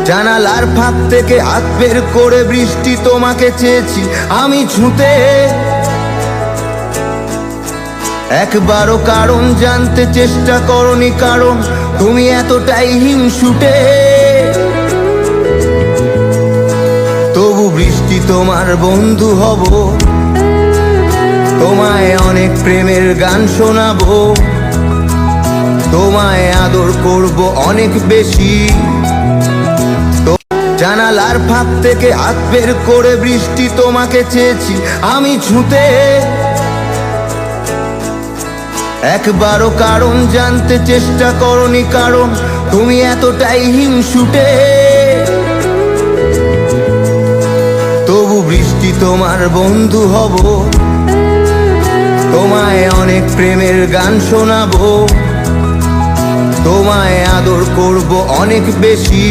জানালার ফাঁক থেকে হাত বের করে বৃষ্টি তোমাকে চেয়েছি আমি ছুঁতে, একবারও কারণ জানতে চেষ্টা করনি, কারণ তুমি এতটাই হিংসুটে। তবু বৃষ্টি তোমার বন্ধু হব, তোমায় অনেক প্রেমের গান শোনাবো, তোমায় আদর করব অনেক বেশি। জানালার ফাঁক থেকে হাত বের করে বৃষ্টি তোমাকে চেয়েছি আমি ছুঁতে, একবারও কারণ জানতে চেষ্টা করনি, কারণ তুমি এতটাই হিংসুটে। তবু বৃষ্টি তোমার বন্ধু হব, তোমায় অনেক প্রেমের গান শোনাবো, তোমায় আদর করব অনেক বেশি।